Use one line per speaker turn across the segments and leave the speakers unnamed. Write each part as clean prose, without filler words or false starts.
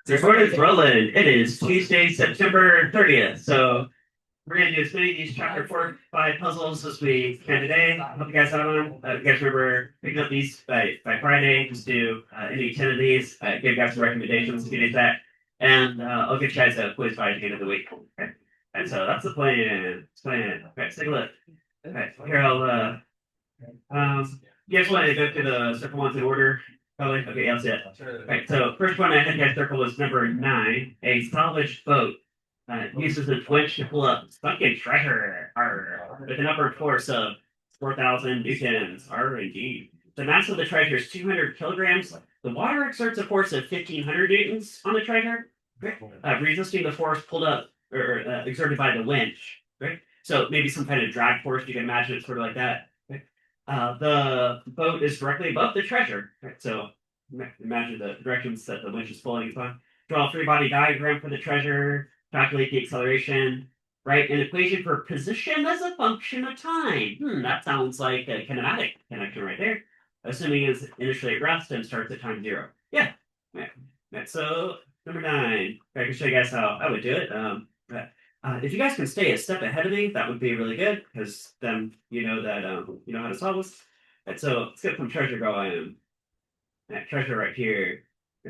The record is rolling. It is Tuesday, September 30th. So we're going to do as many of these chapter 4, 5 puzzles as we can today. I hope you guys have on. You guys remember picking up these by Friday. Just do any 10 of these. Give you guys some recommendations if you need that. And I'll get you guys a quiz by the end of the week. Okay. And so that's the plan. Okay, let's take a look. Okay, here you guys want to go through the circle ones in order? Probably. Okay, that's it. Right. So first one I think I circled was number 9. A salvaged boat uses a winch to pull up sunken treasure with an upward force of 4,000 newtons. Indeed. The mass of the treasure is 200 kilograms. The water exerts a force of 1,500 newtons on the treasure, resisting the force pulled up or exerted by the winch. Right. So maybe some kind of drag force. You can imagine it sort of like that. The boat is directly above the treasure. Right? So imagine the directions that the winch is pulling upon. Draw a three-body diagram for the treasure. Calculate the acceleration. Write an equation for position as a function of time. That sounds like a kinematic connection right there. Assuming it's initially at rest and starts at time 0. Yeah. So number 9. I can show you guys how I would do it. If you guys can stay a step ahead of me, that would be really good because then you know that you know how to solve this. And so let's get some treasure going. That treasure right here,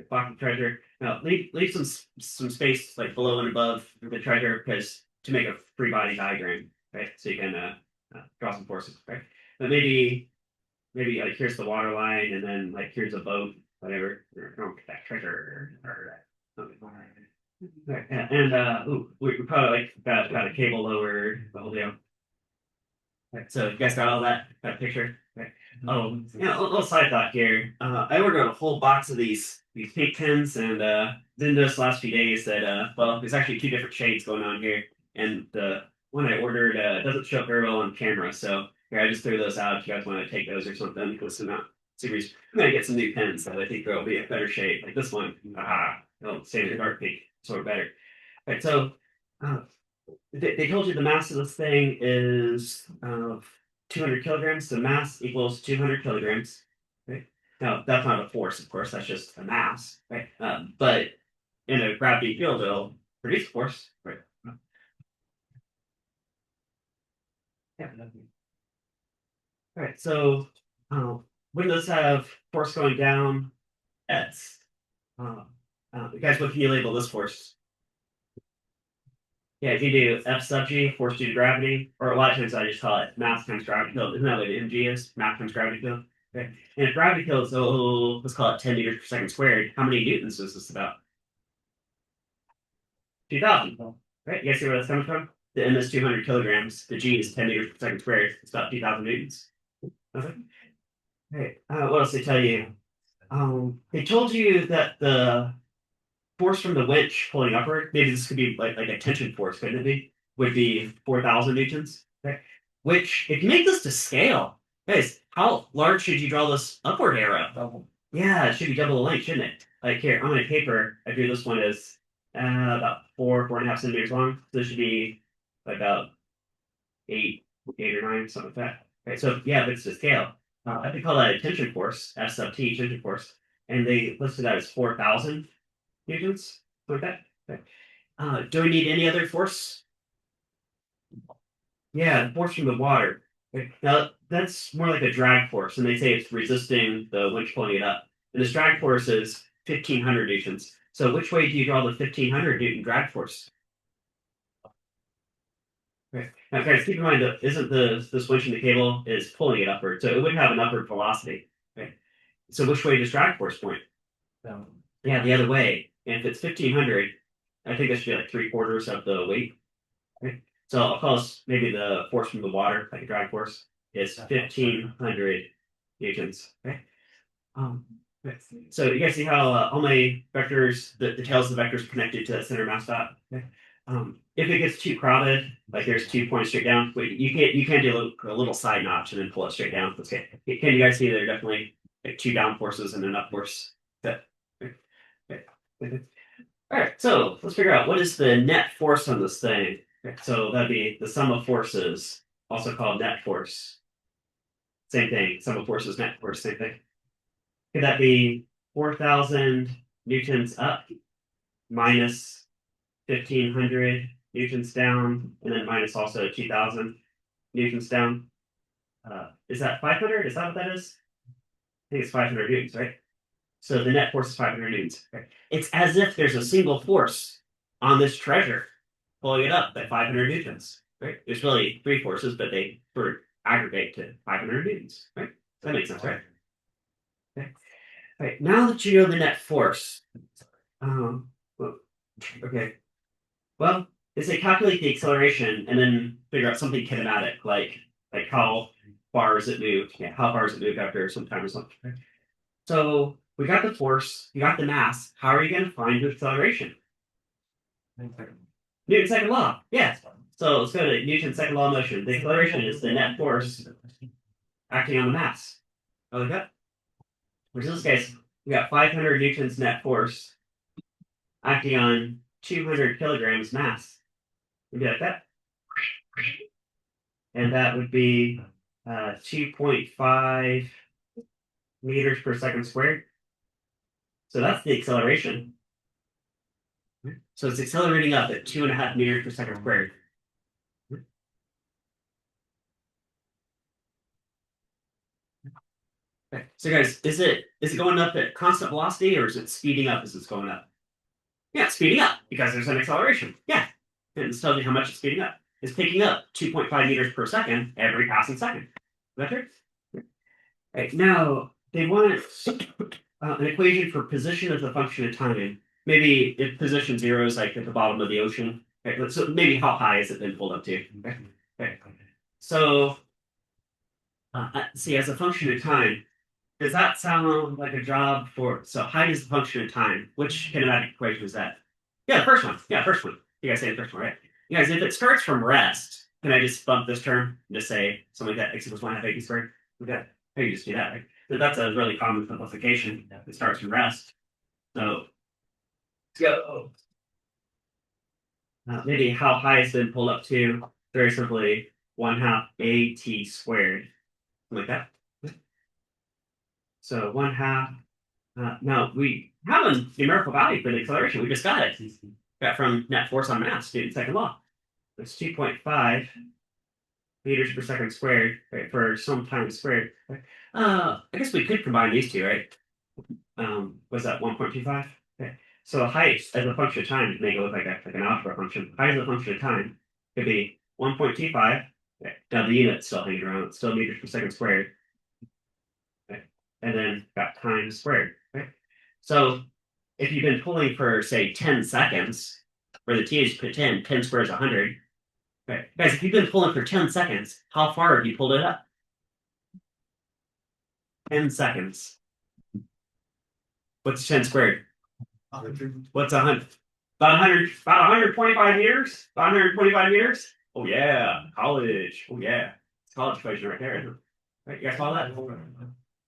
block the treasure. Now leave some space like below and above the treasure because to make a free body diagram, right? So you can draw some forces, right? But maybe like here's the water line and then like here's a boat, whatever. Or that treasure or and we probably like got a cable lowered, the whole deal. Right, so you guys got all that picture? Right. Oh, yeah, a little side thought here. I ordered a whole box of these pink pins, and then those last few days that well, there's actually two different shades going on here, and the one I ordered doesn't show up very well on camera. So here, I just threw those out. If you guys want to take those or something, listen out. Series. I'm gonna get some new pens that I think will be a better shade, like this one. It'll stay in the dark pink, sort of better. Right, so uh, they told you the mass of this thing is 200 kilograms. The mass equals 200 kilograms. Right? Now, that's not a force, of course. That's just a mass. Right? But in a gravity field, it'll produce force. Right? Yeah. All right. So when those have force going down, S. Guys, what can you label this force? Yeah, if you do F sub g, force due to gravity, or a lot of times I just call it mass times gravity field. Isn't that what mg is? Mass times gravity field. Okay. And if gravity field is, let's call it 10 meters per second squared, how many newtons is this about? 2,000. Right? You guys see where that's coming from? The m is 200 kilograms. The g is 10 meters per second squared. It's about 2,000 newtons. Okay. Hey, what else did they tell you? They told you that the force from the winch pulling upward, maybe this could be like a tension force, couldn't it be? Would be 4,000 newtons. Okay. Which, if you make this to scale, guys, how large should you draw this upward arrow? Double. Yeah, it should be double the length, shouldn't it? Like here, on my paper, I drew this one as about 4.5 centimeters long. So this should be about 8 or 9, something like that. Okay, so yeah, if it's to scale, I could call that a tension force, S sub T, tension force, and they listed that as 4,000 newtons, like that. Okay. Do we need any other force? Yeah, the force from the water. Okay. Now that's more like a drag force, and they say it's resisting the winch pulling it up. And this drag force is 1,500 newtons. So which way do you draw the 1,500 newton drag force? Okay. Now, guys, keep in mind that isn't this winch in the cable is pulling it upward, so it would have an upward velocity. Okay. So which way does drag force point? Down. Yeah, the other way. And if it's 1,500, I think that should be like 3/4 of the weight. Right? So I'll call this maybe the force from the water, like a drag force, is 1,500 newtons. Okay. Um, so you guys see how all my vectors, the tails of the vectors are connected to that center mass dot. Okay. If it gets too crowded, like there's 2 points straight down, you can't do a little side notch and then pull it straight down. Okay. Can you guys see there are definitely like two down forces and an up force? Okay. Okay. All right, so let's figure out what is the net force on this thing. Okay, so that'd be the sum of forces, also called net force. Same thing. Sum of forces, net force, same thing. Could that be 4,000 newtons up minus 1,500 newtons down, and then minus also 2,000 newtons down. Is that 500? Is that what that is? I think it's 500 newtons, right? So the net force is 500 newtons. Okay. It's as if there's a single force on this treasure pulling it up at 500 newtons, right? There's really three forces, but they sort of aggregate to 500 newtons, right? That makes sense, right? Okay. All right. Now that you know the net force, well, okay. Well, is it calculate the acceleration and then figure out something kinematic, like how far is it moved? Yeah, how far is it moved after some time or something? Okay. So we got the force, you got the mass. How are you going to find the acceleration? Newton's second law. Yeah. So let's go to Newton's second law of motion. The acceleration is the net force acting on the mass. Oh, like that. Which in this case, we got 500 newtons net force acting on 200 kilograms mass. Would be like that. And that would be 2.5 meters per second squared. So that's the acceleration. So it's accelerating up at 2.5 meters per second squared. Okay. So guys, is it going up at constant velocity or is it speeding up as it's going up? Yeah, it's speeding up because there's an acceleration. Yeah. And it's telling you how much it's speeding up. It's picking up 2.5 meters per second every passing second. Is that true? Right. Now they want an equation for position as a function of time. Maybe if position 0 is like at the bottom of the ocean. Okay. So maybe how high has it been pulled up to? Okay. Okay. So see, as a function of time, does that sound like a job for? So height is a function of time. Which kinematic equation is that? Yeah, the first one. Yeah, first one. You guys say the first one, right? You guys, if it starts from rest, can I just bump this term and just say something like that x equals 1 half a squared? Okay. Hey, you just do that, right? So that's a really common simplification. It starts from rest. So let's go. Maybe how high it's been pulled up to. Very simply, 1 half at squared. Something like that. So 1 half. Now we have a numerical value for the acceleration. We just got it. Got from net force on mass, Newton's second law. It's 2.5 meters per second squared, right, for some time squared. Right? I guess we could combine these two, right? Was that 1.25? Okay. So height as a function of time to make it look like an algebra function. Height as a function of time could be 1.25. Okay. Now the unit's still hanging around. It's still meters per second squared. Okay. And then got time squared. Okay. So if you've been pulling for, say, 10 seconds, where the t is put 10 squared is 100. Okay. Guys, if you've been pulling for 10 seconds, how far have you pulled it up? 10 seconds. What's 10 squared? 100. What's 100? About 125 meters? About 125 meters? Oh, yeah. College. Oh, yeah. It's college equation right there, isn't it? Right, you guys follow that?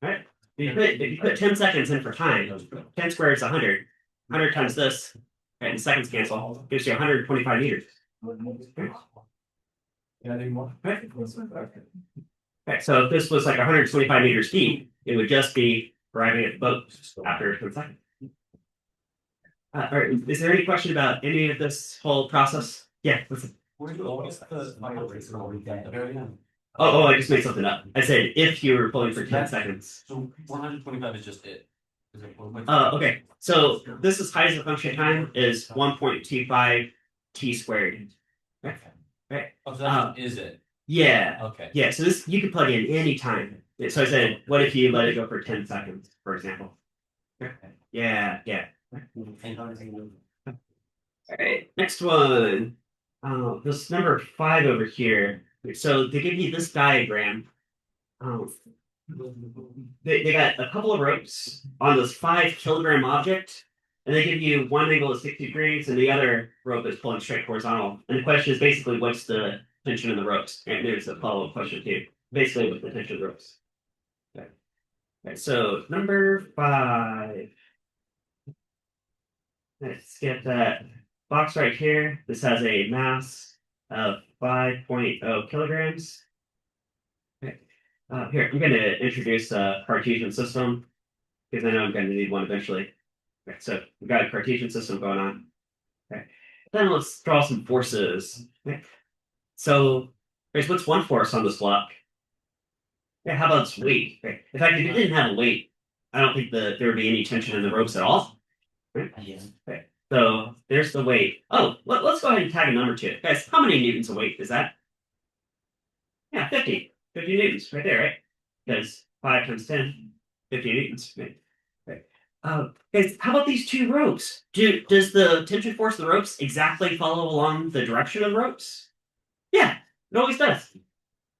Right? If you put 10 seconds in for time, 10 squared is 100. 100 times this, okay, and seconds cancel, gives you 125 meters. Okay. Okay, so if this was like 125 meters deep, it would just be arriving at the boat after 10 seconds. All right, is there any question about any of this whole process? Yeah, listen. Oh, I just made something up. I said if you were pulling for 10 seconds.
So 125 is just it.
Okay. So this is height as a function of time is 1.25 t squared. Right. Right.
Oh, so that is it.
Yeah.
Okay.
Yeah. So this you can plug in any time. So I said, what if you let it go for 10 seconds, for example? Okay. Yeah. Yeah. All right. Next one. This number 5 over here. So they give you this diagram. They got a couple of ropes on this 5 kilogram object, and they give you one angle of 60 degrees, and the other rope is pulling straight horizontal. And the question is basically what's the tension in the ropes? And there's a follow-up question too. Basically, what's the tension of the ropes? Okay. Okay, so number 5. Let's get that box right here. This has a mass of 5.0 kilograms. Okay. Here, I'm going to introduce a Cartesian system because I know I'm going to need one eventually. Okay, so we've got a Cartesian system going on. then let's draw some forces. Okay. So, here's what's one force on this block? Yeah, how about its weight? Okay. In fact, if it didn't have a weight, I don't think that there would be any tension in the ropes at all. Right?
Yeah.
Okay. So there's the weight. Oh, let's go ahead and tag a number to it. Guys, how many newtons of weight is that? Yeah, 50. 50 newtons right there, right? Because 5 times 10, 50 newtons. Right? Right. Guys, how about these two ropes? Does the tension force of the ropes exactly follow along the direction of the ropes? Yeah, it always does.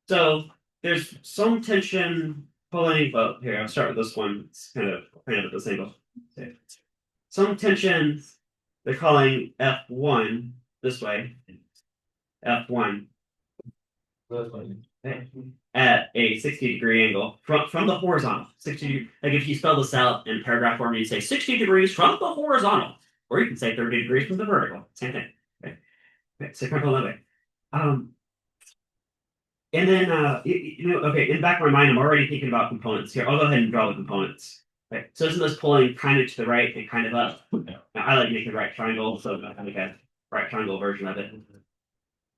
So there's some tension pulling. Well, here I'll start with this one. It's kind of at this angle. Some tension they're calling F1 this way. F1 at a 60-degree angle from the horizontal. 60 like if you spell this out in paragraph form, you say 60 degrees from the horizontal, or you can say 30 degrees from the vertical. Same thing. Okay, so kind of that way. And then okay, in the back of my mind, I'm already thinking about components here. I'll go ahead and draw the components. Right. So isn't this pulling kind of to the right and kind of up? Now, I like making a right triangle, so I have like a right triangle version of it.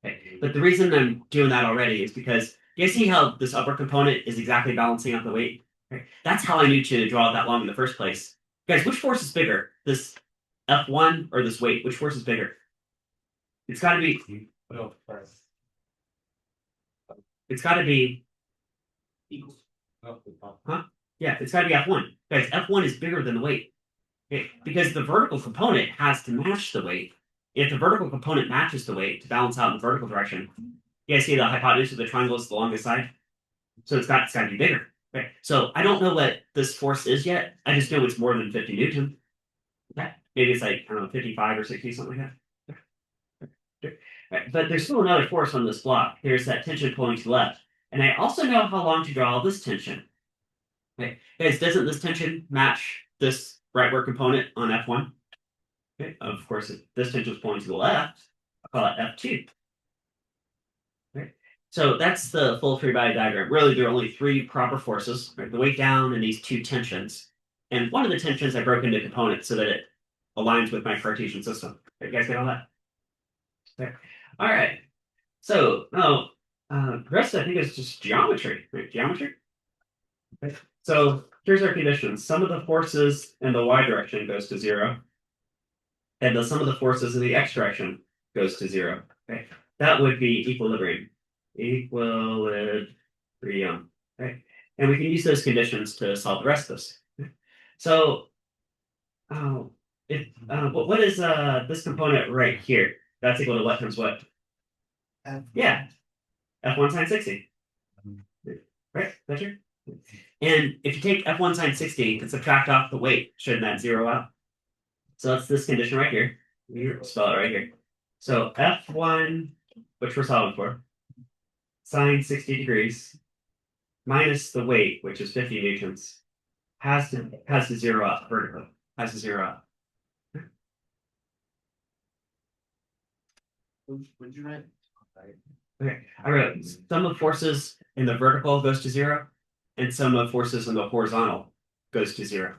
Okay. But the reason I'm doing that already is because you see how this upper component is exactly balancing out the weight? Right? That's how I knew to draw it that long in the first place. Guys, which force is bigger? This F1 or this weight? Which force is bigger? It's got to be. It's got to be. Huh? Yeah, it's got to be F1. Guys, F1 is bigger than the weight. Okay? Because the vertical component has to match the weight. If the vertical component matches the weight to balance out in the vertical direction, you guys see the hypotenuse of the triangle is the longest side? So it's got to be bigger. Okay? So I don't know what this force is yet. I just know it's more than 50 Newton. Okay? Maybe it's like, I don't know, 55 or 60, something like that. Right. But there's still another force on this block. There's that tension pulling to the left. And I also know how long to draw this tension. Okay. Guys, doesn't this tension match this rightward component on F1? Okay. Of course, if this tension is pulling to the left, I'll call it F2. Okay. So that's the full free body diagram. Really, there are only three proper forces, right? The weight down and these two tensions. And one of the tensions I broke into components so that it aligns with my Cartesian system. You guys get all that? Okay. All right. So, the rest I think is just geometry, right? Geometry. Okay. So here's our conditions. Sum of the forces in the y direction goes to 0. And the sum of the forces in the x direction goes to 0. Okay. That would be equilibrium. Equilibrium. Right? And we can use those conditions to solve the rest of this. Okay. So what is this component right here? That's equal to what times what? Yeah. F1 sine 60. Right? That's true? And if you take F1 sine 60 and subtract off the weight, shouldn't that zero out? So that's this condition right here. We spell it right here. So F1, which we're solving for, sine 60 degrees, minus the weight, which is 50 newtons, has to zero out vertically. Has to zero out.
Would you write?
Okay, I wrote sum of forces in the vertical goes to 0, and sum of forces in the horizontal goes to 0.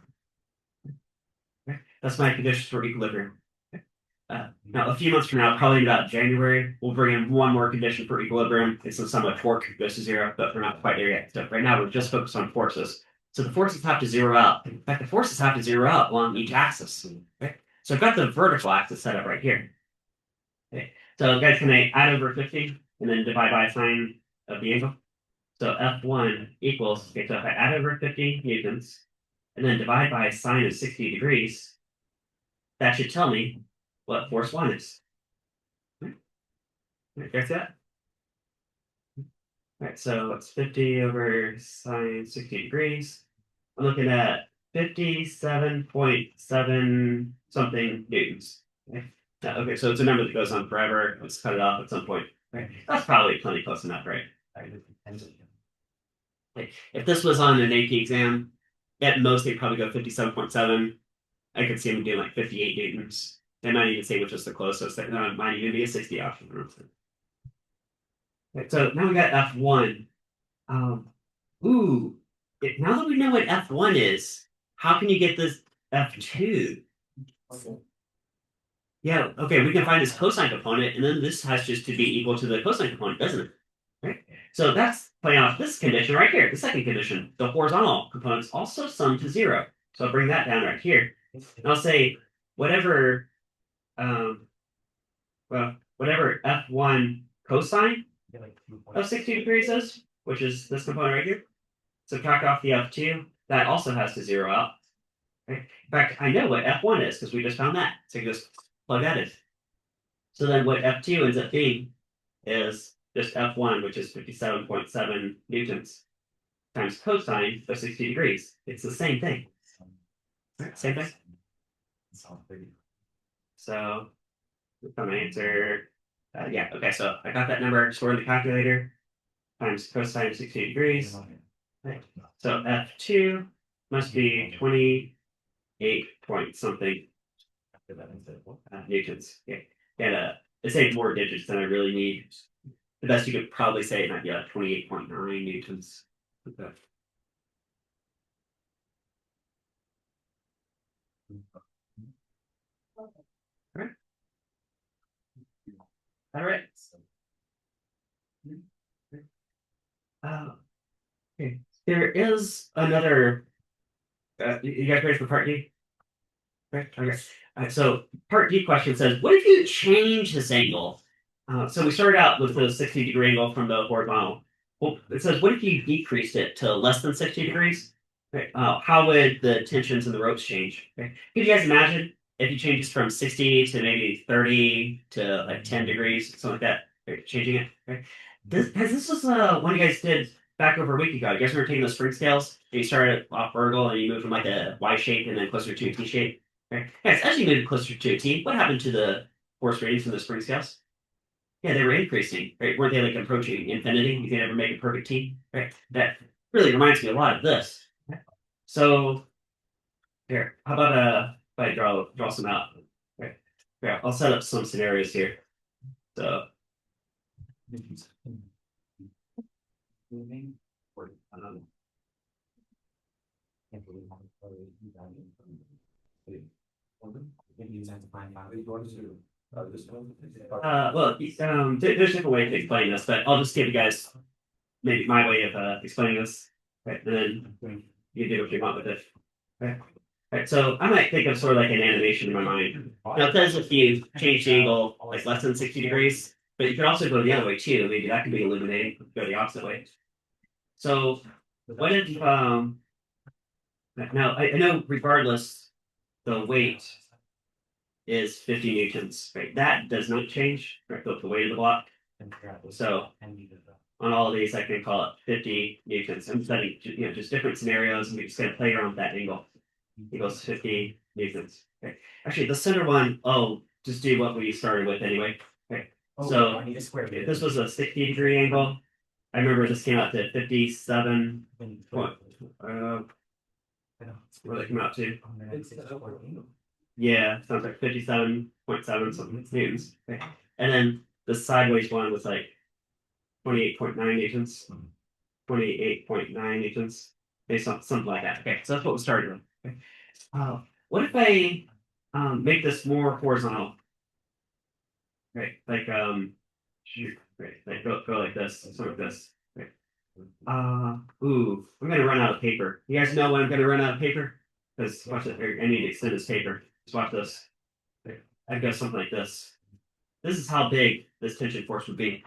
Okay, that's my conditions for equilibrium. Okay. Now, a few months from now, probably about January, we'll bring in one more condition for equilibrium. It's the sum of torque goes to 0, but we're not quite there yet. So right now, we're just focused on forces. So the forces have to zero out. In fact, the forces have to zero out along each axis. Okay? So I've got the vertical axis set up right here. Okay. So guys, can I add over 50 and then divide by sine of the angle? So F1 equals, okay, so if I add over 50 newtons and then divide by sine of 60 degrees, that should tell me what force 1 is. Right, guys, that? All right, so it's 50 over sine 60 degrees. I'm looking at 57.7 something newtons. Okay. Okay, so it's a number that goes on forever. Let's cut it off at some point. Right? That's probably plenty close enough, right? Like, if this was on an AP exam, at most they'd probably go 57.7. I could see them doing like 58 newtons. They might even say which is the closest. It might even be a 60 option. Right, so now we got F1. Now that we know what F1 is, how can you get this F2? Yeah, okay, we can find this cosine component, and then this has just to be equal to the cosine component, doesn't it? Right? So that's playing off this condition right here, the second condition. The horizontal components also sum to zero. So I'll bring that down right here. And I'll say whatever um whatever F1 cosine of 60 degrees is, which is this component right here, subtract off the F2, that also has to zero out. Right? In fact, I know what F1 is because we just found that. So you just plug that in. So then what F2 ends up being is just F1, which is 57.7 newtons times cosine of 60 degrees. It's the same thing. Right? Same thing. So my answer, yeah, okay, so I got that number stored in the calculator times cosine of 60 degrees. Right. So F2 must be 28 point something newtons. Yeah. And it's 8 more digits than I really need. The best you could probably say it might be like 28.9 newtons. Okay. All right. Okay. There is another. You guys ready for part D? Right. Okay. So part D question says, what if you change this angle? So we started out with the 60-degree angle from the horizontal. Well, it says, what if you decreased it to less than 60 degrees? Right. How would the tensions in the ropes change? Okay. Could you guys imagine if you change this from 60 to maybe 30 to like 10 degrees, something like that, right? Changing it? Right? This was one you guys did back over a week ago. You guys were taking those spring scales, and you started off vertical, and you moved from like a Y shape and then closer to a T shape. Right? Yes, as you moved closer to a T, what happened to the force ratings from the spring scales? Yeah, they were increasing, right? Weren't they like approaching infinity? You can never make a perfect T, right? That really reminds me a lot of this. So here, how about if I draw some out? Right. Yeah, I'll set up some scenarios here. So um, there's different ways to explain this, but I'll just give you guys maybe my way of explaining this, right? And then you do what you want with it. Right. Right, so I might think of sort of like an animation in my mind. Now, it says if you change the angle like less than 60 degrees, but you could also go the other way too. Maybe that could be illuminating, go the opposite way. So what if, now I know regardless, the weight is 50 newtons, right? That does not change, right? The weight of the block. So on all of these, I can call it 50 newtons. I'm studying, just different scenarios, and we're just going to play around with that angle. Equals 50 newtons. Okay. Actually, the center one, just do what we started with anyway. Okay. So if this was a 60-degree angle, I remember this came out to 57 point. Where they come out to? Yeah, sounds like 57.7 something newtons. Okay. And then the sideways one was like 28.9 newtons. 28.9 newtons. Based on something like that. Okay, so that's what we started with. Okay. What if I make this more horizontal? Right, like shoot, right, like go like this, sort of this. Right. I'm gonna run out of paper. You guys know when I'm gonna run out of paper? Because watch it. I need to extend this paper. Just watch this. Right. I'd go something like this. This is how big this tension force would be.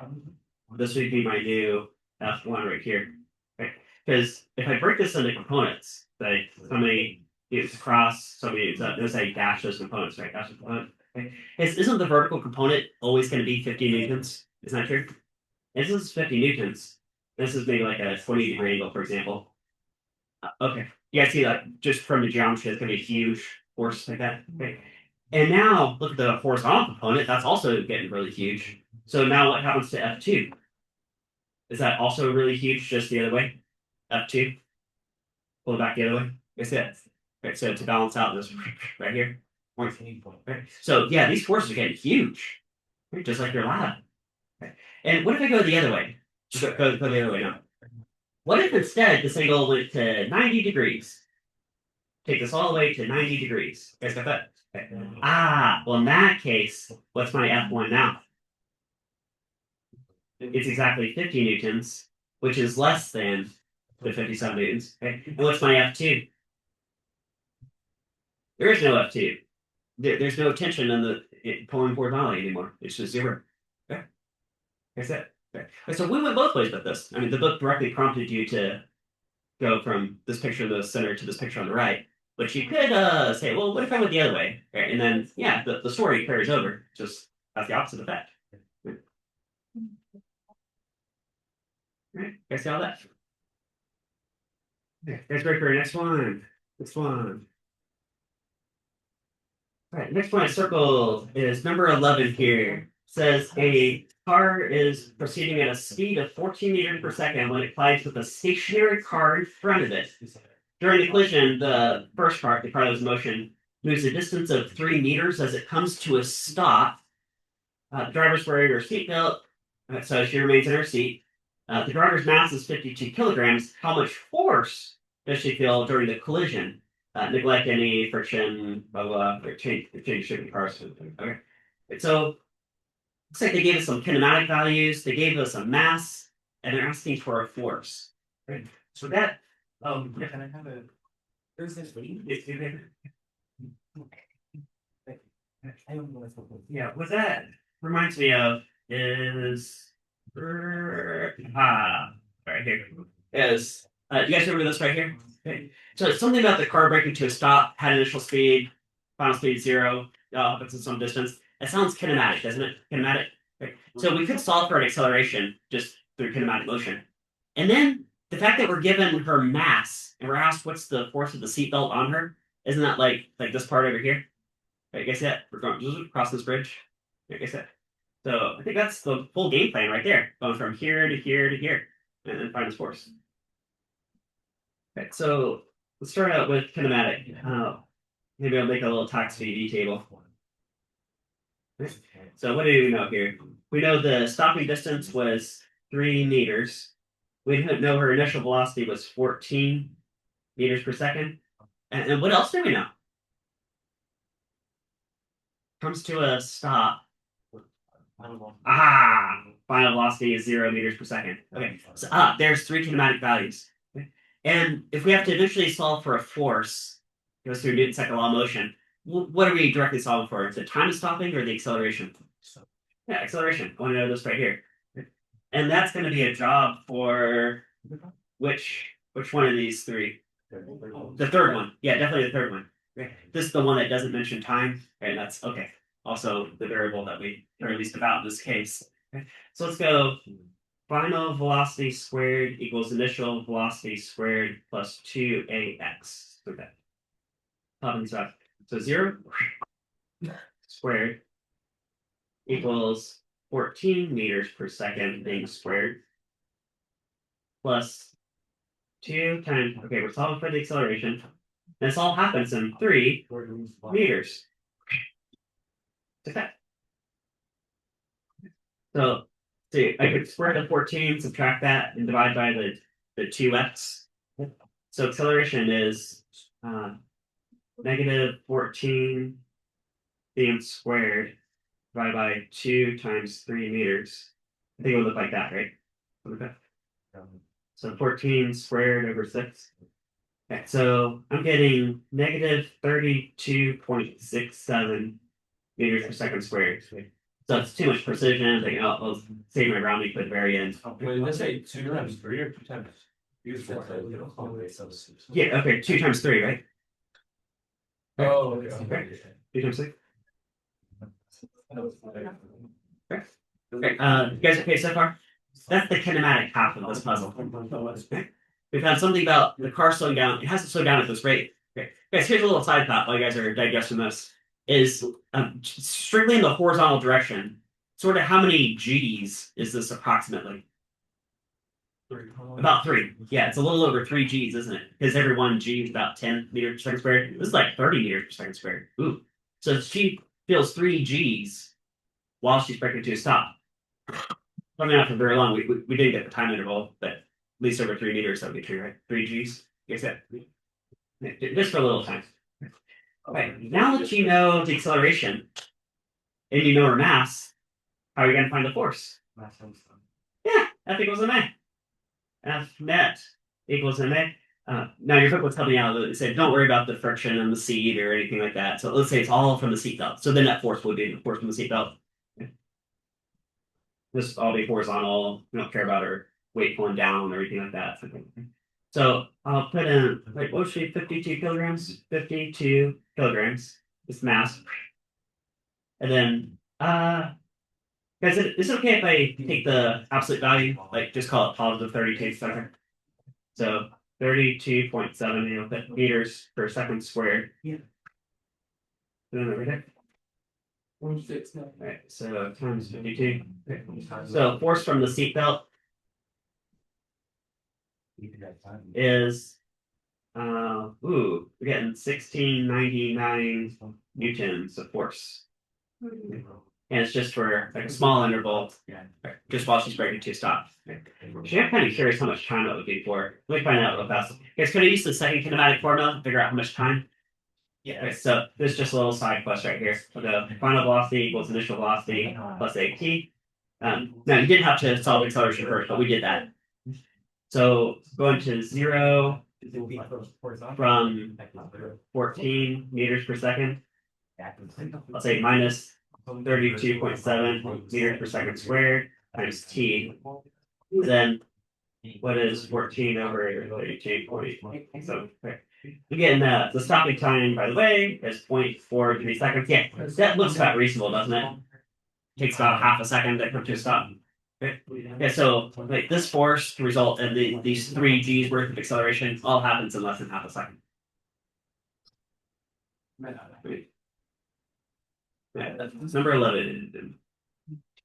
This would be my new F1 right here. Right? Because if I break this into components, like somebody is cross, somebody is notice I dash those components, right? Dash the component. Okay. Isn't the vertical component always going to be 50 newtons? Isn't that true? If this is 50 newtons, this is maybe like a 20-degree angle, for example. Okay. You guys see that just from the geometry, it's going to be a huge force like that. Okay. And now look at the horizontal component. That's also getting really huge. So now what happens to F2? Is that also really huge just the other way? F2? Pull it back the other way? Yes, yes. Right, so to balance out this right here. Right. So yeah, these forces are getting huge. Right, just like your lab. Right. And what if I go the other way? Go the other way now. What if instead this angle went to 90 degrees? Take this all the way to 90 degrees. You guys got that? Okay. Ah, well, in that case, what's my F1 now? It's exactly 50 newtons, which is less than the 57 newtons. Okay. And what's my F2? There is no F2. There's no tension in the pulling forward volley anymore. It's just zero. Okay. That's it. Okay. So we went both ways with this. I mean, the book directly prompted you to go from this picture in the center to this picture on the right. But you could say, well, what if I went the other way? Right? And then, yeah, the story carries over. Just has the opposite effect. Right? Guys see all that? Okay. Guys ready for our next one? Next one. All right, next one I circled is number 11 here. Says a car is proceeding at a speed of 14 meters per second when it collides with a stationary car in front of it. During the collision, the first car, the car that was in motion, moves a distance of 3 meters as it comes to a stop. The driver's wearing her seatbelt, so she remains in her seat. The driver's mass is 52 kilograms. How much force does she feel during the collision? Neglect any friction, blah, blah, blah, change shipping cars. Okay. So looks like they gave us some kinematic values, they gave us a mass, and they're asking for a force. Right. So that, can I have a, there's this yeah, what that reminds me of is, right here, is, you guys remember this right here? Okay. So it's something about the car braking to a stop, had initial speed, final speed 0, it's in some distance. It sounds kinematic, doesn't it? Kinematic. Okay. So we could solve for an acceleration just through kinematic motion. And then the fact that we're given her mass and we're asked what's the force of the seatbelt on her, isn't that like this part over here? Like I said, we're going across this bridge. Like I said. So I think that's the full game plan right there. Going from here to here to here. And then find its force. Okay, so let's start out with kinematic. Maybe I'll make a little tax VD table. Okay. So what do we know here? We know the stopping distance was 3 meters. We know her initial velocity was 14 meters per second. And what else do we know? Comes to a stop. Ah, final velocity is 0 meters per second. Okay, so there's 3 kinematic values. Okay. And if we have to eventually solve for a force, it goes through Newton's second law of motion, what are we directly solving for? Is it time of stopping or the acceleration? Yeah, acceleration. I want to know this right here. And that's going to be a job for which one of these 3? The third one. Yeah, definitely the third one. Okay. This is the one that doesn't mention time. And that's okay. Also the variable that we are at least about in this case. Okay. So let's go final velocity squared equals initial velocity squared plus 2ax. Okay. Top and stuff. So 0 squared equals 14 meters per second being squared plus 2 times, okay, we're solving for the acceleration. This all happens in 3 meters. Okay. So, see, I could square the 14, subtract that, and divide by the 2x. So acceleration is negative 14 being squared divided by 2 times 3 meters. I think it would look like that, right? Okay. So 14 squared over 6. Okay, so I'm getting negative 32.67 meters per second squared. So it's too much precision. Like, I'll save my rounding for the very end.
Wait, let's say 2 times 3 or 2 times?
Yeah, okay, 2 times 3, right?
Oh, okay.
2 times 3. Okay. Okay, you guys okay so far? That's the kinematic half of this puzzle. Okay. We found something about the car slowing down. It has to slow down at this rate. Okay. Guys, here's a little side thought while you guys are digesting this. Is strictly in the horizontal direction, sort of how many G's is this approximately? About 3. Yeah, it's a little over 3 G's, isn't it? Because every 1 G is about 10 meters per second squared. This is like 30 meters per second squared. Ooh. So she feels 3 G's while she's braking to a stop. Probably not for very long. We did get the time interval, but at least over 3 meters, that would be true, right? 3 G's. Guess that. Just for a little time. Okay, now that you know the acceleration and you know our mass, how are you going to find the force? Yeah, F equals ma. F net equals ma. Now your book was helping out. It said don't worry about the friction in the seat or anything like that. So let's say it's all from the seatbelt. So the net force would be the force from the seatbelt. This all be horizontal. We don't care about our weight pulling down or anything like that. So I'll put in like what should be 52 kilograms? 52 kilograms. This mass. And then guys, is it okay if I take the absolute value, like just call it positive 32 second? So 32.7 meters per second squared. Yeah. Alright, so times 52. Okay. So force from the seatbelt is we're getting 1699 newtons of force. And it's just for like a small interval, just while she's breaking to a stop. Actually, I'm kind of curious how much time that would be for. Let me find out real fast. Guys, could I use the second kinematic formula to figure out how much time? Yeah. Okay, so there's just a little side quest right here. So the final velocity equals initial velocity plus AT. Now you didn't have to solve acceleration first, but we did that. So going to 0 from 14 meters per second. Let's say minus 32.7 meters per second squared times t. Then what is 14 over 32.7? So again, the stopping time, by the way, is 0.43 seconds. Yeah, that looks about reasonable, doesn't it? Takes about half a second to come to a stop. Okay. Yeah, so like this force to result in these 3 G's worth of acceleration all happens in less than half a second. Yeah, that's number 11.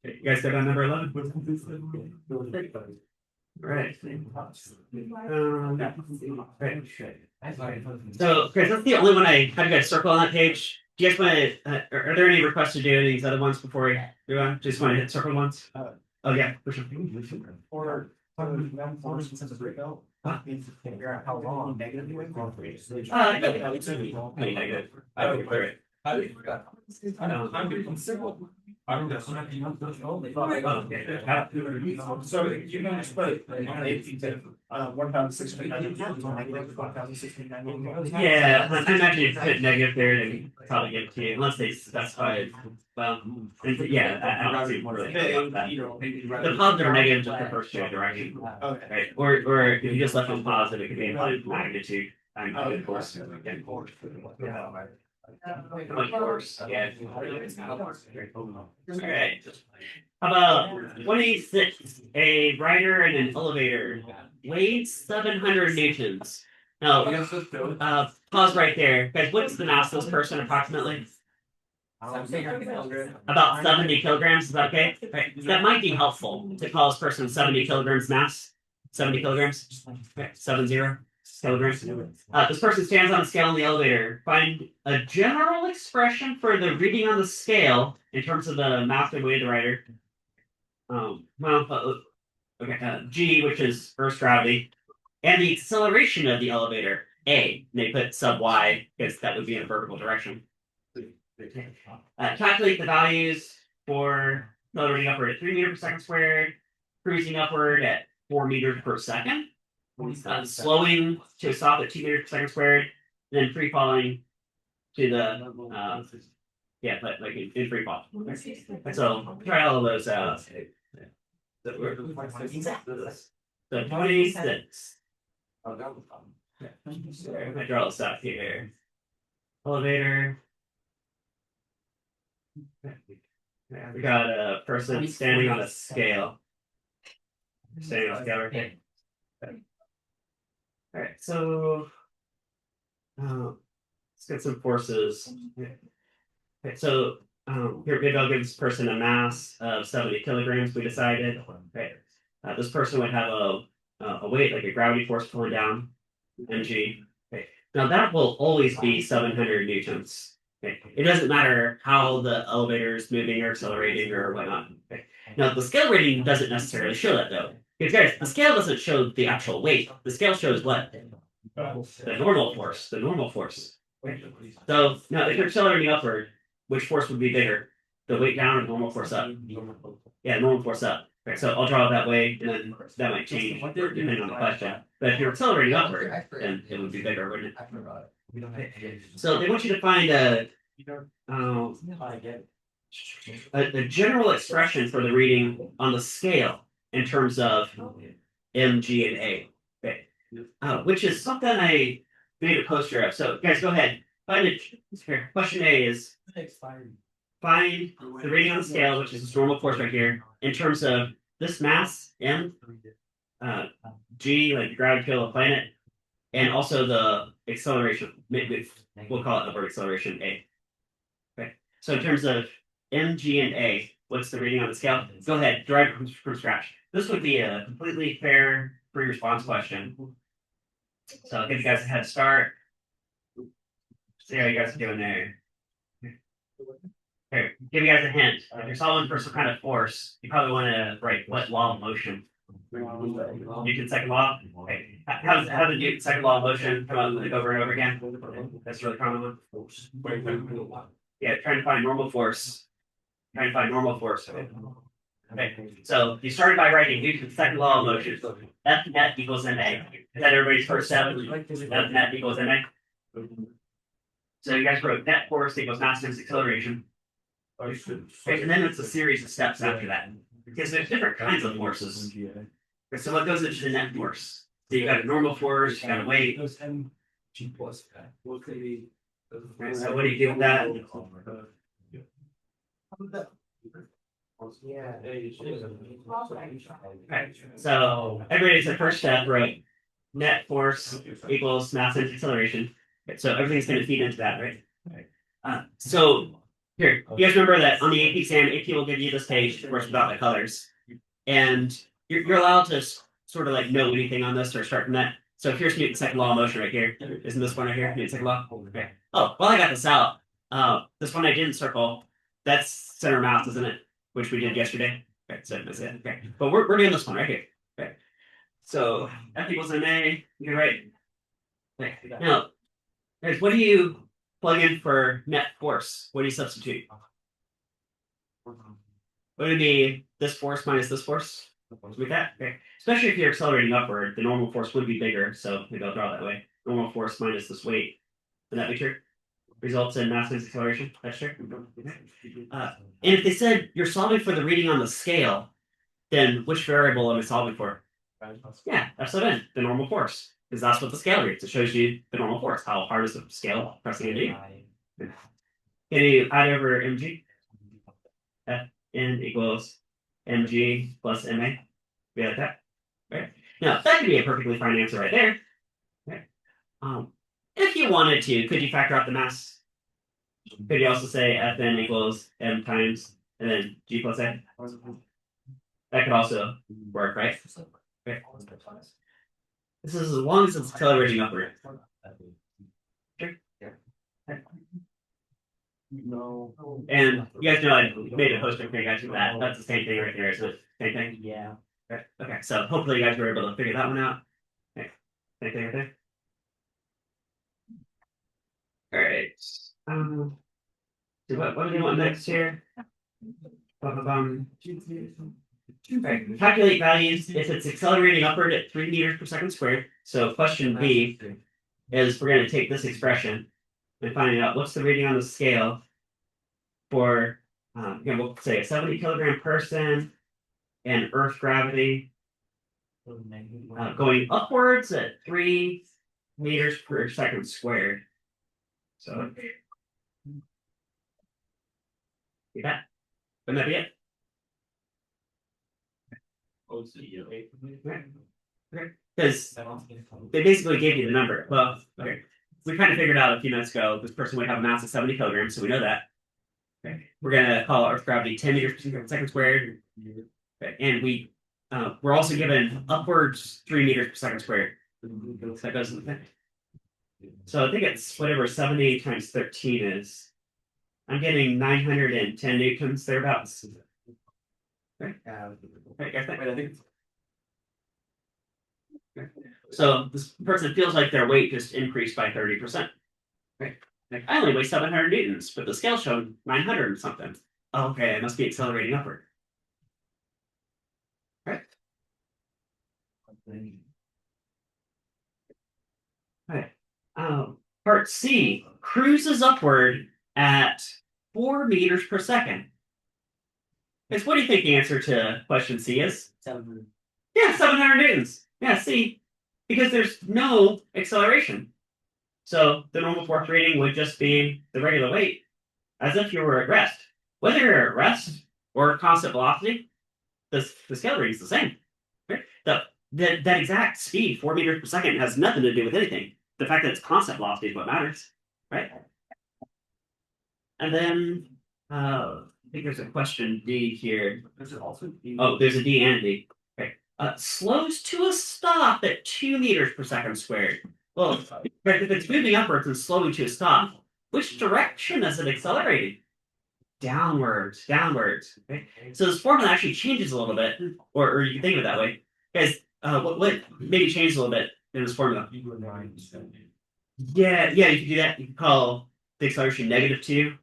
Okay, you guys got on number 11? Right. Right. So, Chris, that's the only one I had you guys circle on that page. Do you guys want to? Are there any requests to do these other ones before we do on? Just want to hit circle once. Oh yeah, for sure.
Or figure out how long negative you went.
Negative. I would clear it.
I'm just. So you can split 1,699.
Yeah, I imagine if you put negative there, they probably give it to you, unless they specify it. Well, yeah, I don't see really that. The positive or negative just refers to a direction.
Okay.
Right? Or if you just left them positive, it could be in magnitude. Of course. Much worse. Yeah. Alright. How about 26? A rider in an elevator weighs 700 newtons. Now, pause right there. Guys, what's the mass of this person approximately? About 70 kilograms. Is that okay? Right. That might be helpful to call this person 70 kilograms mass. 70 kilograms. Okay. 70 kilograms. This person stands on a scale in the elevator. Find a general expression for the reading on the scale in terms of the mass and weight of the rider. G, which is Earth's gravity, and the acceleration of the elevator, A. And they put sub y because that would be in a vertical direction. Calculate the values for accelerating upward at 3 meters per second squared, cruising upward at 4 meters per second, slowing to a stop at 2 meters per second squared, and then free falling to the but like in free fall. So try all of those out. So 26. I'm gonna draw this out here. Elevator. We got a person standing on a scale. Standing on a scale, right? All right, so let's get some forces. Okay, so here maybe I'll give this person a mass of 70 kilograms. We decided. Okay, this person would have a weight like a gravity force pulling down, mg. Okay, now that will always be 700 newtons. Okay. It doesn't matter how the elevator is moving or accelerating or whatnot. Okay. Now, the scale rating doesn't necessarily show that, though. Because, guys, the scale doesn't show the actual weight. The scale shows what? The normal force. The normal force. So now if you're accelerating upward, which force would be bigger? The weight down or normal force up? Yeah, normal force up. Okay, so I'll draw it that way, and then that might change depending on the question. But if you're accelerating upward, then it would be bigger, wouldn't it? So they want you to find a general expression for the reading on the scale in terms of M, G, and A. Okay. Which is something I made a poster of. So guys, go ahead. Find it here. Question A is find the reading on the scale, which is this normal force right here, in terms of this mass, M, G, like the gravity field of the planet, and also the acceleration. We'll call it upward acceleration, A. Okay. So in terms of M, G, and A, what's the reading on the scale? Go ahead, derive it from scratch. This would be a completely fair free response question. So I'll give you guys a head start. See how you guys are doing there. Here, give you guys a hint. If you're solving for some kind of force, you probably want to write what law of motion? Newton's second law? Okay. How does the Newton's second law of motion come up like over and over again? That's a really common one. Yeah, trying to find normal force. Trying to find normal force. Okay. So you started by writing Newton's second law of motion. F net equals ma. Is that everybody's first step? F net equals ma. So you guys wrote net force equals mass times acceleration. Okay, and then it's a series of steps after that. Because there's different kinds of forces. Okay, so what goes into the net force? So you got a normal force, you got a weight. Right, so what do you do with that? Right, so everybody's the first step, right? Net force equals mass times acceleration. Okay, so everything's going to feed into that, right? So here, you guys remember that on the AP exam, AP will give you this page, of course, without the colors. And you're allowed to sort of like know anything on this or start from that. So here's Newton's second law of motion right here. Isn't this one right here? Newton's second law? Okay. Oh, well, I got this out. This one I didn't circle. That's center of mass, isn't it? Which we did yesterday. Okay, so that's it. Okay. But we're doing this one right here. Okay. So F equals ma. You're right. Okay. Now, guys, what do you plug in for net force? What do you substitute? What would be this force minus this force? With that, okay. Especially if you're accelerating upward, the normal force would be bigger. So maybe I'll draw that way. Normal force minus this weight. Would that be true? Results in mass times acceleration. That's true. And if they said you're solving for the reading on the scale, then which variable am I solving for? Yeah, F(n), the normal force. Because that's what the scale reads. It shows you the normal force. How hard is the scale pressing into you? Can you add over mg? Fn equals mg plus ma. Be like that. Right? Now, that could be a perfectly fine answer right there. Okay. If you wanted to, could you factor out the mass? Could you also say Fn equals m times and then g plus a? That could also work, right? Okay. This is as long as it's accelerating upward. Sure. And you guys know I made a poster for you guys for that. That's the same thing right there, isn't it? Same thing? Yeah. Okay, so hopefully you guys were able to figure that one out. Okay. Same thing right there. All right. So what do we want next here? Okay. Calculate values if it's accelerating upward at 3 meters per second squared. So question B is we're going to take this expression and find out what's the reading on the scale for, we'll say a 70 kilogram person and Earth gravity going upwards at 3 meters per second squared. So, see that? Wouldn't that be it? Because they basically gave you the number. Well, okay. We kind of figured out a few minutes ago this person would have a mass of 70 kilograms, so we know that. Okay. We're gonna call Earth gravity 10 meters per second squared, okay. And we're also given upwards 3 meters per second squared. So that goes in the thing. So I think it's whatever 70 times 13 is. I'm getting 910 newtons thereabouts. Okay. Okay, guys, I think. Okay. So this person feels like their weight just increased by 30%. Okay. Like, I only weigh 700 newtons, but the scale showed 900 and something. Oh, okay, I must be accelerating upward. Right. Right. Part C cruises upward at 4 meters per second. Guys, what do you think the answer to question C is? 700. Yeah, 700 newtons. Yeah, C. Because there's no acceleration. So the normal force rating would just be the regular weight, as if you were at rest. Whether you're at rest or constant velocity, the scale reading is the same. Right? That exact speed, 4 meters per second, has nothing to do with anything. The fact that it's constant velocity is what matters, right? And then I think there's a question D here. Oh, there's a D and a D. Okay. Slows to a stop at 2 meters per second squared. Well, right, if it's moving upwards and slowing to a stop, which direction is it accelerating? Downwards, downwards. Okay? So this formula actually changes a little bit, or you can think of it that way. Guys, what maybe changes a little bit in this formula? Yeah, you can do that. You can call the acceleration -2.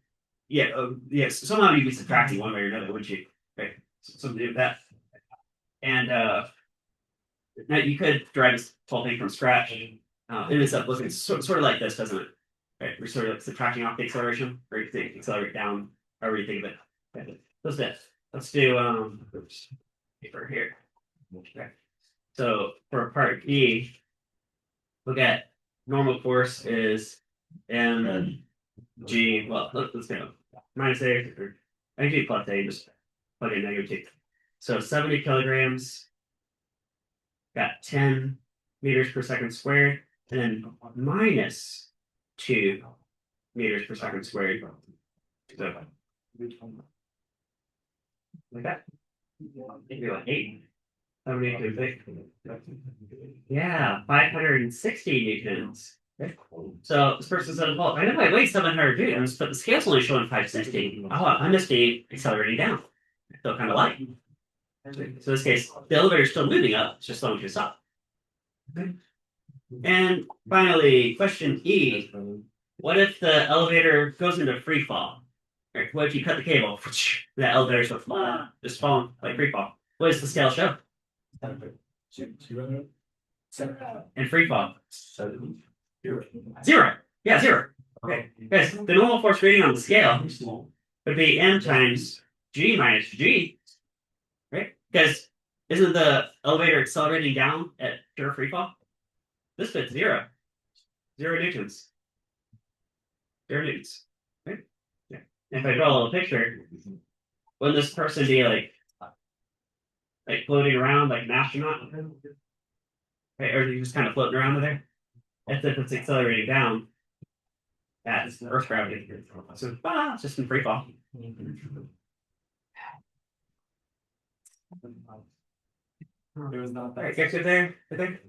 Yeah, yes. Somehow you'd be subtracting one way or another, wouldn't you? Okay, something to do with that. And now you could derive this whole thing from scratch. It ends up looking sort of like this, doesn't it? Right, we're sort of like subtracting off the acceleration, or you can accelerate down, however you think of it. Okay. Let's do paper here. Okay. So for part B, look at normal force is mg. Well, let's go -a or mg plus a. Just plug in -2. So 70 kilograms. Got 10 meters per second squared, and then -2 meters per second squared. So like that. Maybe like 8. 70 yeah, 560 newtons. So this person said, well, I know I weigh 700 newtons, but the scale's only showing 560. Oh, I must be accelerating down. So kind of light. So in this case, the elevator's still moving up, it's just slowing to a stop. Okay. And finally, question E. What if the elevator goes into free fall? Right, what if you cut the cable? The elevator's just falling like free fall. What does the scale show? And free fall. 0. Yeah, 0. Okay. Guys, the normal force rating on the scale would be m times g minus g. Right? Because isn't the elevator accelerating down at pure free fall? This fits 0. 0 newtons. 0 newtons. Right? Yeah. If I draw a little picture, wouldn't this person be like floating around like an astronaut? Right? Or are you just kind of floating around with there? As if it's accelerating down at Earth gravity. So it's just in free fall. Alright, get good there, I think.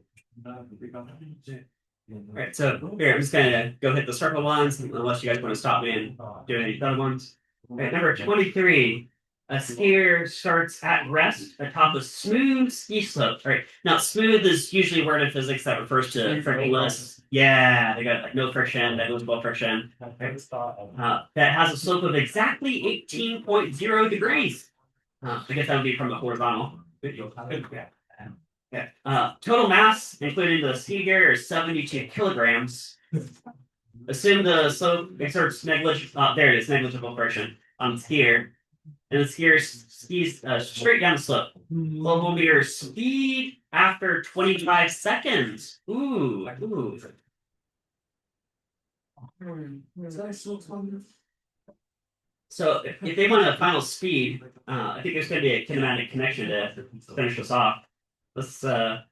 Alright, so here I'm just gonna go hit the circle ones unless you guys want to stop me and do any other ones. Alright, number 23. A skier starts at rest atop a smooth ski slope. All right. Now, smooth is usually a word in physics that refers to frictionless. Yeah, they got like no friction, negligible friction. Right? That has a slope of exactly 18.0 degrees. I guess that would be from the horizontal. Yeah. Total mass, including the ski gear, is 72 kilograms. Assume the slope exerts negligible friction on the skier. And the skier skis straight down the slope. Global meter speed after 25 seconds. Ooh. So if they want a final speed, I think there's going to be a kinematic connection to finish us off. Let's but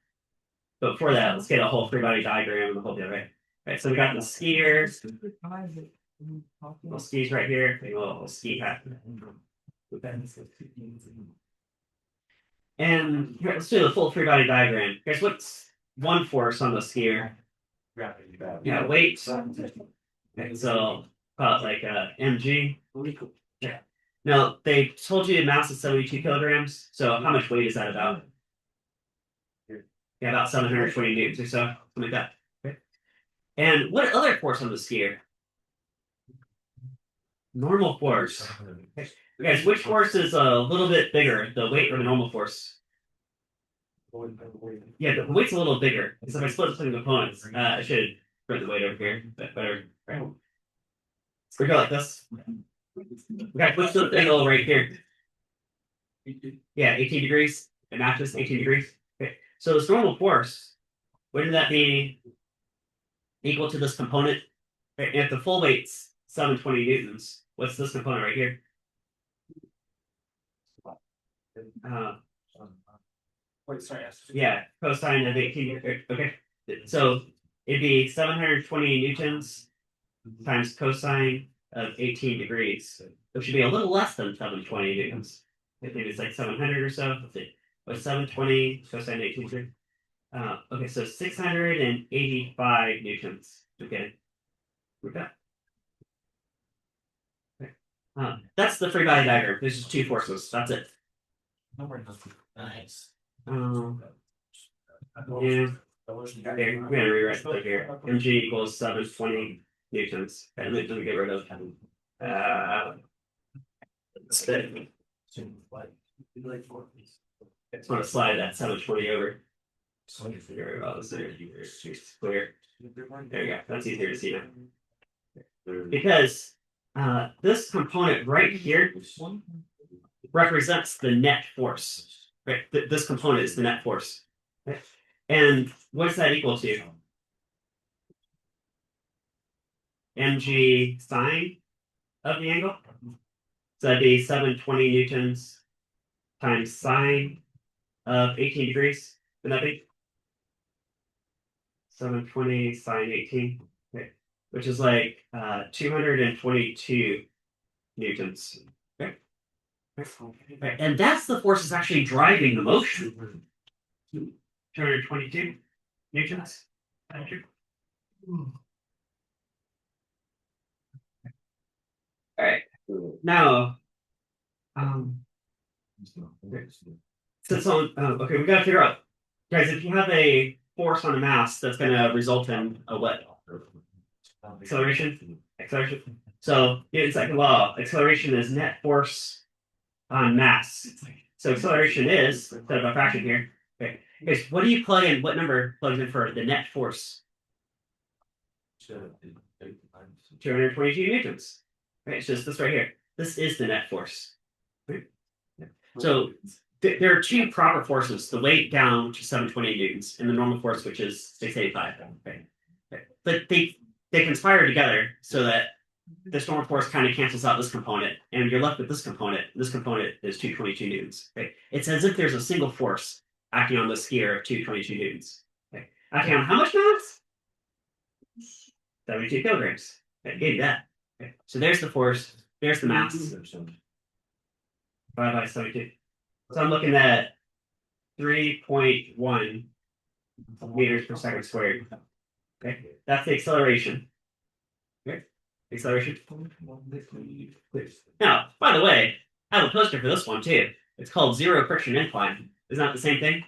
before that, let's get a whole free body diagram and the whole deal, right? Right. So we got the skiers. Little skis right here. Little ski hat. And here, let's do the full free body diagram. Guys, what's one force on the skier? Gravity. Yeah, weight. Okay, so call it like mg. Yeah. Now they told you the mass is 72 kilograms. So how much weight is that about? Yeah, about 720 newtons or so, something like that. Okay. And what other force on the skier? Normal force. Guys, which force is a little bit bigger, the weight or the normal force? Yeah, the weight's a little bigger. So if I split between the components, I should put the weight over here, but better. Right. So we go like this. Okay, what's the angle right here? Yeah, 18 degrees. It matches 18 degrees. Okay, so this normal force, wouldn't that be equal to this component? Right, if the full weight's 720 newtons, what's this component right here?
Wait, sorry.
Yeah, cosine of 18. Okay, so it'd be 720 newtons times cosine of 18 degrees, which should be a little less than 720 newtons. I think it's like 700 or so. Let's see. What's 720 cosine 18 degrees? Okay, so 685 newtons. Okay. Okay. That's the free body diagram. There's just two forces. That's it.
Nice.
Yeah. Here, we're gonna rewrite it here. Mg equals 720 newtons. And then we get rid of spin. I just want to slide that 720 over. Figure out this clear. There you go. That's easier to see now. Because this component right here represents the net force. Right? This component is the net force. Right? And what's that equal to? Mg sine of the angle. So that'd be 720 newtons times sine of 18 degrees. Wouldn't that be? 720 sine 18. Okay. Which is like 222 newtons. Okay. Right. And that's the force that's actually driving the motion. 222 newtons. All right. Now, since on, okay, we got to figure out, guys, if you have a force on a mass that's going to result in a what? Acceleration. So Newton's second law, acceleration is net force on mass. So acceleration is, instead of a fraction here, okay, guys, what do you plug in? What number plugs in for the net force? 222 newtons. Right, it's just this right here. This is the net force. Right? So there are two proper forces: the weight down, which is 720 newtons, and the normal force, which is 685. Okay. But they conspire together so that this normal force kind of cancels out this component, and you're left with this component. This component is 222 newtons. Okay. It's as if there's a single force acting on the sphere of 222 newtons. Okay. Acting on how much mass? 72 kilograms. Okay, gave you that. Okay. So there's the force. There's the mass. 5 by 72. So I'm looking at 3.1 meters per second squared. Okay, that's the acceleration. Okay, acceleration. Now, by the way, I have a poster for this one too. It's called Zero Friction Incline. Isn't that the same thing?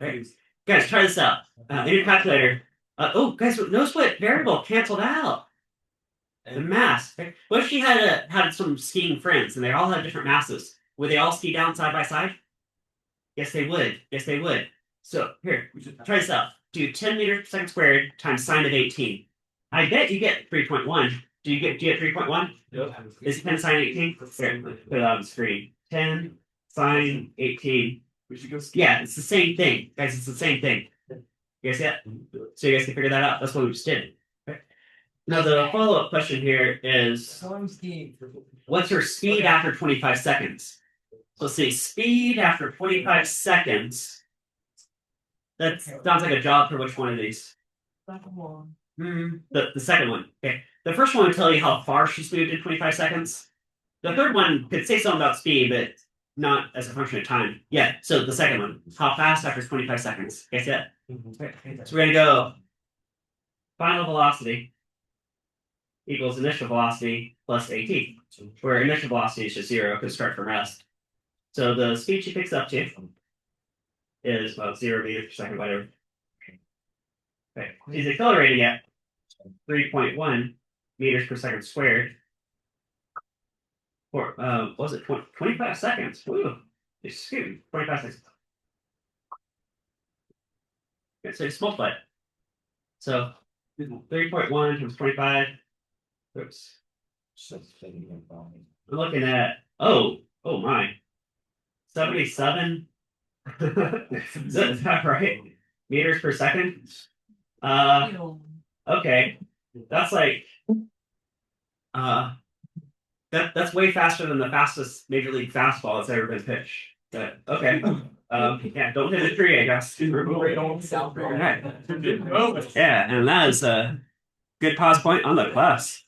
Right. Guys, try this out. In your calculator. Oh, guys, notice what variable canceled out? The mass. Okay. What if she had some skiing friends and they all had different masses? Would they all ski down side by side? Yes, they would. Yes, they would. So here, try this out. Do 10 meters per second squared times sine of 18. I bet you get 3.1. Do you get 3.1? Yep. Is 10 sine 18? Here, put it on the screen. 10 sine 18. Yeah, it's the same thing. Guys, it's the same thing. You guys see that? So you guys can figure that out. That's what we just did. Okay. Now the follow-up question here is, what's your speed after 25 seconds? So let's see, speed after 25 seconds. That sounds like a job for which one of these? The second one. Okay. The first one would tell you how far she's moved in 25 seconds. The third one could say something about speed, but not as a function of time. Yeah, so the second one. How fast after 25 seconds? Guess that? Okay. So we're going to go final velocity equals initial velocity plus AT, where initial velocity is just 0 because start from rest. So the speed she picks up to is about 0 meters per second, whatever. Okay. She's accelerating at 3.1 meters per second squared. for what was it 25 seconds? Woo. Excuse me, 25 seconds. Okay, so it's multiplied. So 3.1 times 25. Oops. We're looking at oh my 77. Is that right? Meters per second. Okay, that's like that's way faster than the fastest major league fastball that's ever been pitched. But okay, yeah, don't hit the tree, I guess. Alright. Yeah, and that is a good pause point on the class.